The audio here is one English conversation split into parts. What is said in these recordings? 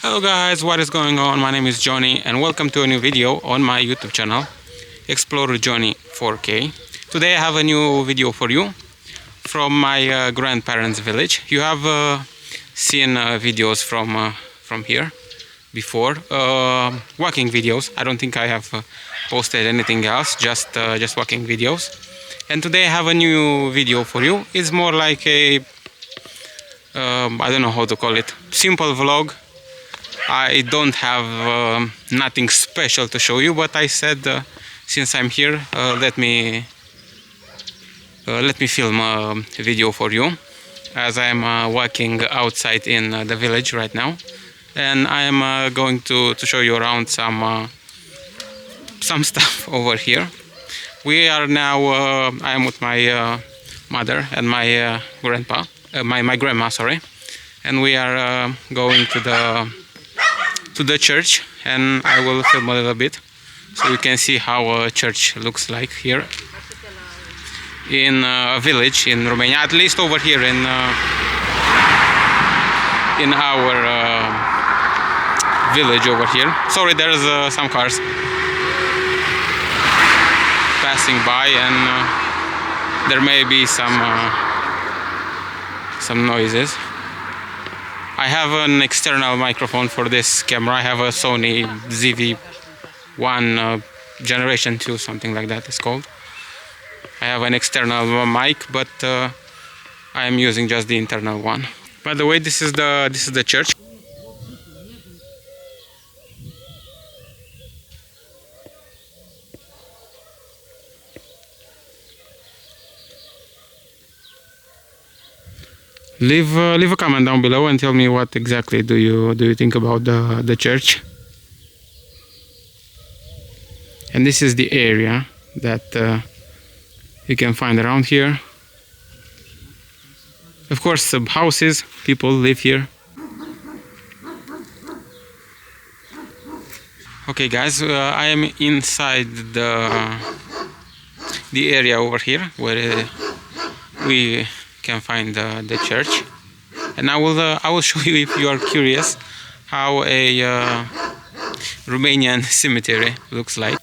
Hello guys, what is going on? My name is Johnny and welcome to a new video on my YouTube channel, Explorer Johnny 4K. Today I have a new video for you from my grandparents' village. You have seen videos from here before, walking videos. I don't think I have posted anything else, just walking videos. And today I have a new video for you. It's more like a I don't know how to call it, simple vlog. I don't have nothing special to show you, but I said since I'm here, let me film a video for you, as I am walking outside in the village right now, and I am going to show you around some stuff over here. We are now. I am with my mother and my grandpa, my grandma, sorry, and we are going to the church, and I will film a little bit so you can see how a church looks like here in a village in Romania, at least over here in our village over here. Sorry, there's some cars passing by, and there may be some noises. I have an external microphone for this camera. I have a Sony ZV-1 Generation 2, something like that it's called. I have an external mic, but I am using just the internal one. By the way, this is the church. Leave a comment down below and tell me what exactly do you think about the church. And this is the area that you can find around here. Of course, some houses, people live here. Okay, guys, I am inside the area over here where we can find the church, and I will show you, if you are curious, how a Romanian cemetery looks like.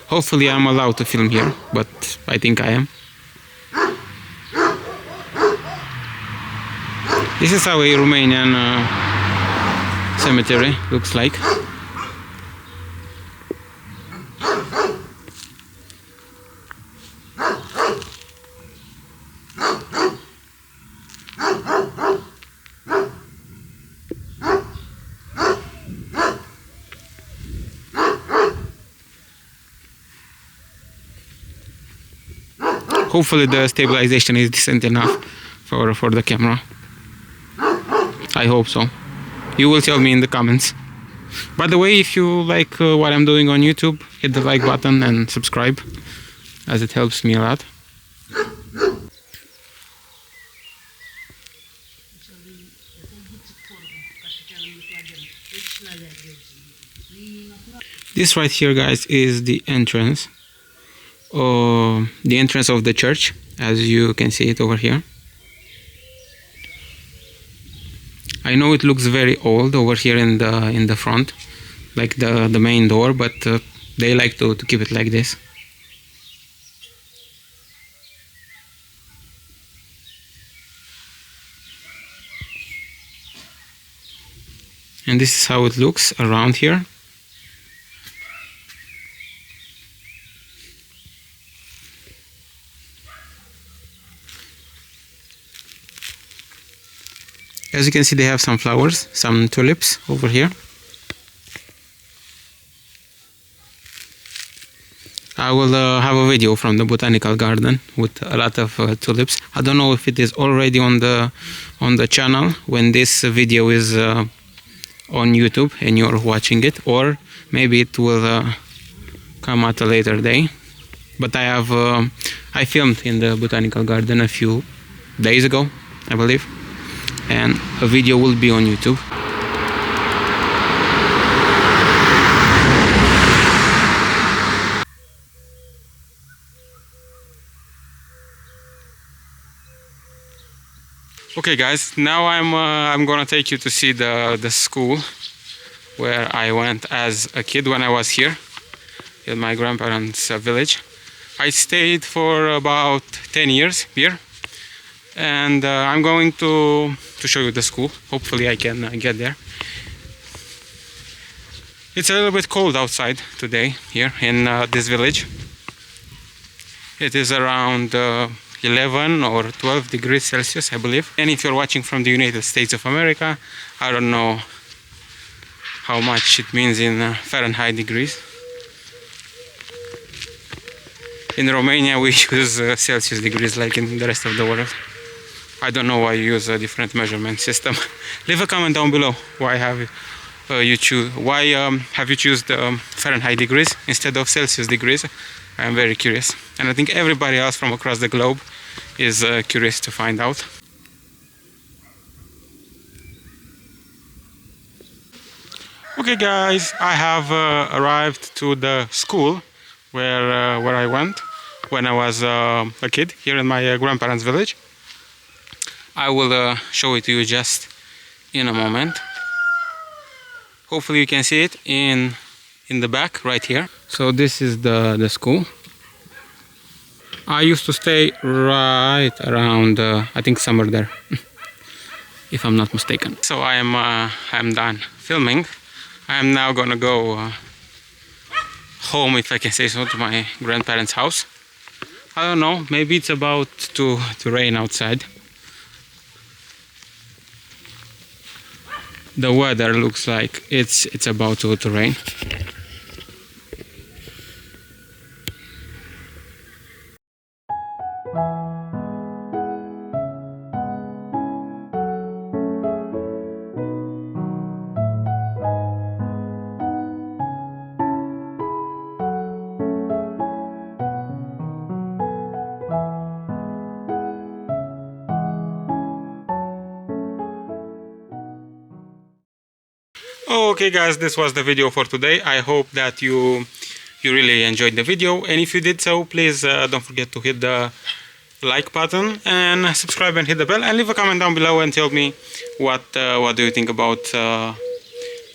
Hopefully I'm allowed to film here, but I think I am. This is how a Romanian cemetery looks like. Hopefully the stabilization is decent enough for the camera. I hope so. You will tell me in the comments. By the way, if you like what I'm doing on YouTube, hit the like button and subscribe, as it helps me a lot. This right here, guys, is the entrance. The entrance of the church, as you can see it over here. I know it looks very old over here in the front, like the main door, but they like to keep it like this. And this is how it looks around here. As you can see, they have some flowers, some tulips over here. I will have a video from the botanical garden with a lot of tulips. I don't know if it is already on the channel when this video is on YouTube and you're watching it, or maybe it will come at a later day. But I filmed in the botanical garden a few days ago, I believe, and a video will be on YouTube. Okay guys, now I'm gonna take you to see the school where I went as a kid when I was here in my grandparents' village. I stayed for about 10 years here, and I'm going to show you the school. Hopefully I can get there. It's a little bit cold outside today here in this village. It is around 11 or 12 degrees Celsius, I believe. And if you're watching from the United States of America, I don't know how much it means in Fahrenheit degrees. In Romania we use Celsius degrees like in the rest of the world. I don't know why you use a different measurement system. Leave a comment down below why have you choose the Fahrenheit degrees instead of Celsius degrees. I'm very curious, and I think everybody else from across the globe is curious to find out. Okay guys, I have arrived to the school where I went when I was a kid here in my grandparents' village. I will show it to you just in a moment. Hopefully you can see it in the back right here. So this is the school. I used to stay right around I think somewhere there if I'm not mistaken. So I'm done filming. I am now gonna go home, if I can say so, to my grandparents' house. I don't know, maybe it's about to rain outside. The weather looks like it's about to rain. Okay guys, this was the video for today. I hope that you really enjoyed the video, and if you did so, please don't forget to hit the like button and subscribe and hit the bell, and leave a comment down below and tell me what do you think about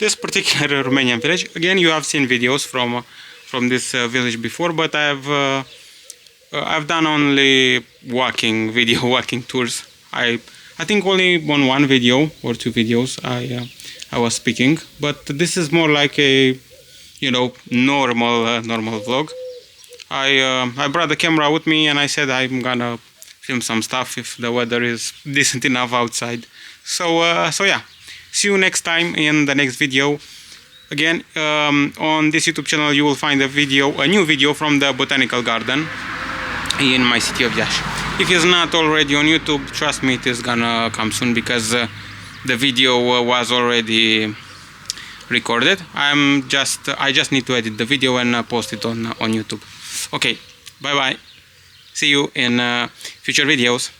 this particular Romanian village. Again, you have seen videos from this village before, but I've done only walking tours. I think only on one video or two videos I was speaking, but this is more like a normal vlog. I brought the camera with me, and I said I'm gonna film some stuff if the weather is decent enough outside. So yeah, see you next time in the next video. Again, on this YouTube channel you will find a new video from the botanical garden in my city of Iași. If it's not already on YouTube, trust me, it is gonna come soon, because the video was already recorded. I just need to edit the video and post it on YouTube. Okay, bye bye. See you in future videos.